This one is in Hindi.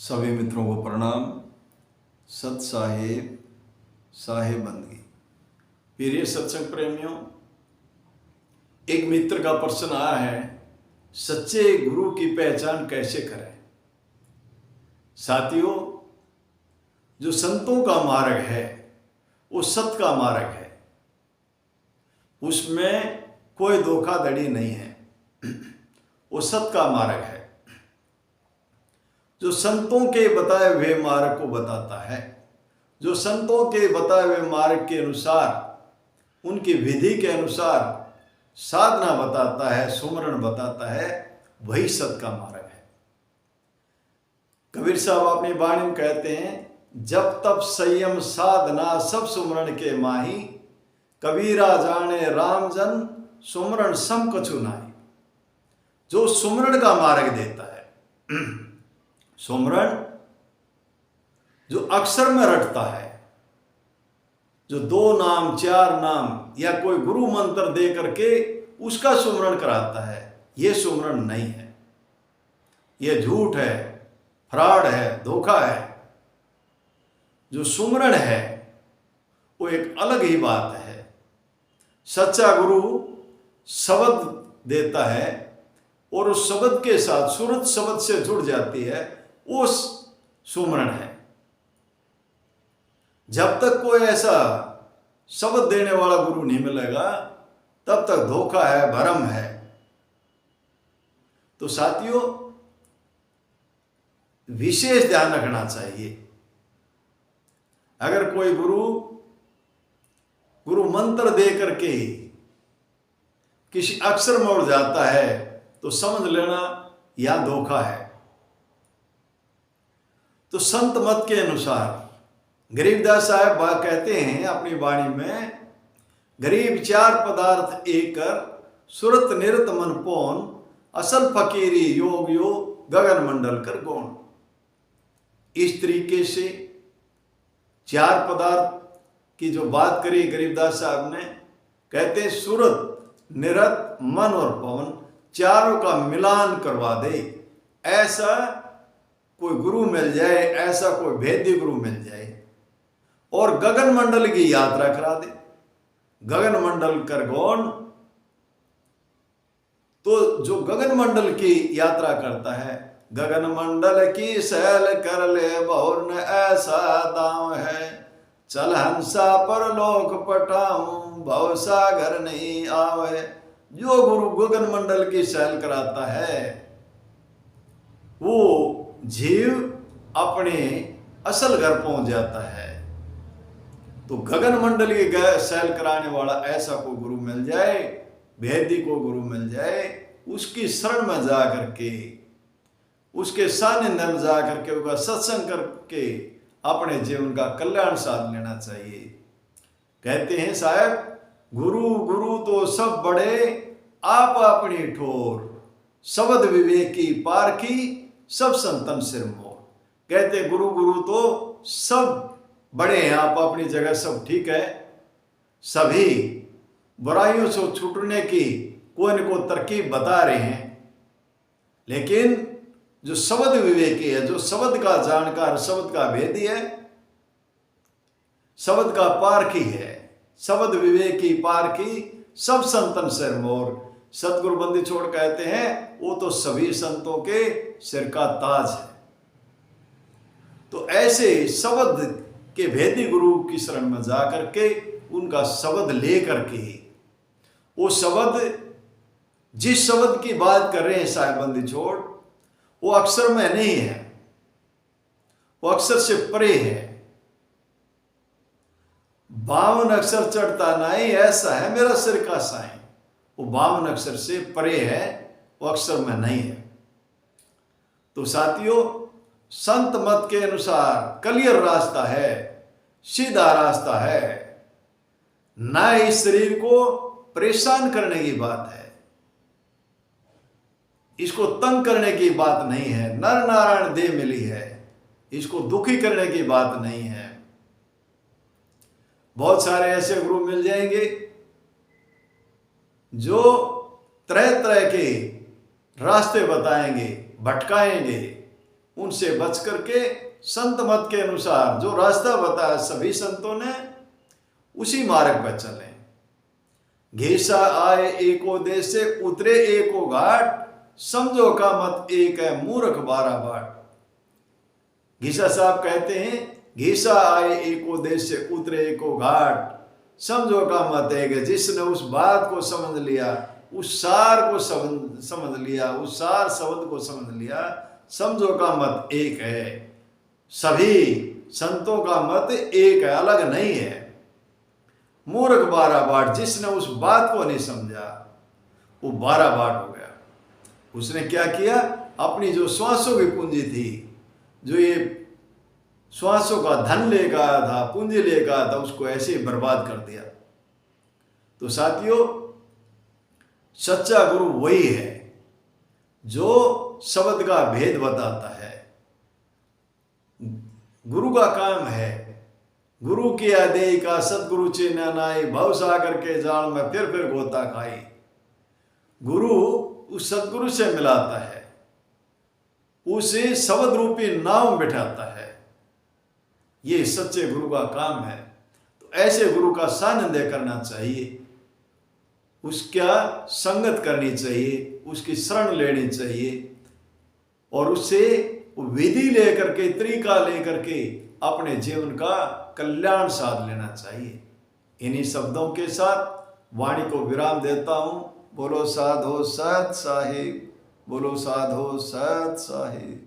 सभी मित्रों को प्रणाम। सत साहेब साहेब बंदगी। प्रिय सत्संग प्रेमियों, एक मित्र का प्रश्न आया है, सच्चे गुरु की पहचान कैसे करें। साथियों, जो संतों का मार्ग है वो सत्य का मार्ग है, उसमें कोई धोखाधड़ी नहीं है, वो सत्य का मार्ग है। जो संतों के बताए हुए मार्ग को बताता है, जो संतों के बताए हुए मार्ग के अनुसार, उनकी विधि के अनुसार साधना बताता है, सुमरण बताता है, वही सत्य का मार्ग है। कबीर साहब अपनी वाणी में कहते हैं, जब तब संयम साधना सब सुमरण के माही, कबीरा जाने राम जन सुमरण सम कछु नाहि। जो सुमरण का मार्ग देता है, सुमरण जो अक्षर में रटता है, जो 2 नाम 4 नाम या कोई गुरु मंत्र दे करके उसका सुमरण कराता है, यह सुमरण नहीं है, यह झूठ है, फ्रॉड है, धोखा है। जो सुमरण है वो एक अलग ही बात है। सच्चा गुरु शब्द देता है और उस शब्द के साथ सूरत शब्द से जुड़ जाती है, वो सुमरण है। जब तक कोई ऐसा शब्द देने वाला गुरु नहीं मिलेगा, तब तक धोखा है, भ्रम है। तो साथियों, विशेष ध्यान रखना चाहिए। अगर कोई गुरु मंत्र दे करके किसी अक्षर में उड़ जाता है तो समझ लेना यह धोखा है। तो संत मत के अनुसार गरीबदास साहब कहते हैं अपनी वाणी में, गरीब 4 पदार्थ एकर सुरत निरत मन पौन, असल फकीरी योग यो गगन मंडल कर गौण। इस तरीके से 4 पदार्थ की जो बात करी गरीबदास साहब ने, कहते हैं सुरत निरत मन और पवन, चारों का मिलान करवा दे, ऐसा कोई गुरु मिल जाए, ऐसा कोई भेदी गुरु मिल जाए और गगन मंडल की यात्रा करा दे। गगन मंडल कर गौण, तो जो गगन मंडल की यात्रा करता है, गगन मंडल की सैल कर ले बहुर न ऐसा दाम है, चल हंसा पर लोक पटाऊं भव सागर नहीं आवे। जो गुरु गगन मंडल की सैल कराता है, वो जीव अपने असल घर पहुंच जाता है। तो गगन मंडल की सैल कराने वाला ऐसा कोई गुरु मिल जाए, भेदी को गुरु मिल जाए, उसकी शरण में जा करके, उसके सानिध्य में जा करके, उसका सत्संग करके अपने जीवन का कल्याण साध लेना चाहिए। कहते हैं साहब, गुरु गुरु तो सब बड़े आप अपनी ठोर, शब्द विवेकी पारखी सब संतन सिर मोर। कहते गुरु गुरु तो सब बड़े हैं, आप अपनी जगह सब ठीक है, सभी बुराइयों से छूटने की कोई न कोई तरकीब बता रहे हैं, लेकिन जो शब्द विवेकी है, जो शब्द का जानकार, शब्द का भेदी है, शब्द का पारखी है, शब्द विवेकी पारखी सब संतन सिर मोर। सतगुरु बंदी छोड़ कहते हैं, वो तो सभी संतों के सिर का ताज है। तो ऐसे शब्द के भेदी गुरु की शरण में जाकर के, उनका शब्द ले करके, वो शब्द जिस शब्द की बात कर रहे हैं साहेब बंदी छोड़, वो अक्षर में नहीं है, वो अक्षर से परे है। 52 अक्षर चढ़ता नहीं, ऐसा है मेरा सिर का साईं। वो 52 अक्षर से परे है, वो अक्षर में नहीं है। तो साथियों, संत मत के अनुसार क्लियर रास्ता है, सीधा रास्ता है, ना इस शरीर को परेशान करने की बात है, इसको तंग करने की बात नहीं है। नर नारायण देह मिली है, इसको दुखी करने की बात नहीं है। बहुत सारे ऐसे गुरु मिल जाएंगे जो तरह तरह के रास्ते बताएंगे, भटकाएंगे, उनसे बच करके संत मत के अनुसार जो रास्ता बताया सभी संतों ने, उसी मार्ग पर चलें। घीसा आए एको देश से उतरे एको घाट, समझो का मत एक है मूर्ख 12 बाट। घीसा साहब कहते हैं घीसा आए एको देश से उतरे एको घाट, समझो का मत एक है। जिसने उस बात को समझ लिया, उस सार को समझ लिया, उस सार शब्द को समझ लिया, समझो का मत एक है। सभी संतों का मत एक है, अलग नहीं है। मूर्ख 12 बाट, जिसने उस बात को नहीं समझा वो 12 बाट हो गया। उसने क्या किया, अपनी जो श्वासों की पूंजी थी, जो ये श्वासों का धन लेकर आया था, पूंजी लेकर आया था, उसको ऐसे ही बर्बाद कर दिया। तो साथियों, सच्चा गुरु वही है जो शब्द का भेद बताता है। गुरु का काम है गुरु की आदेय का सदगुरु चिन्ह नाई, भव सागर के जाल में फिर गोता खाई। गुरु उस सदगुरु से मिलाता है, उसे शब्द रूपी नाव में बिठाता है। ये सच्चे गुरु का काम है। तो ऐसे गुरु का सानिध्य करना चाहिए, उसका संगत करनी चाहिए, उसकी शरण लेनी चाहिए और उससे विधि लेकर के, तरीका लेकर के अपने जीवन का कल्याण साध लेना चाहिए। इन्हीं शब्दों के साथ वाणी को विराम देता हूं। बोलो साधो सत साहिब, बोलो साधो सत साहिब।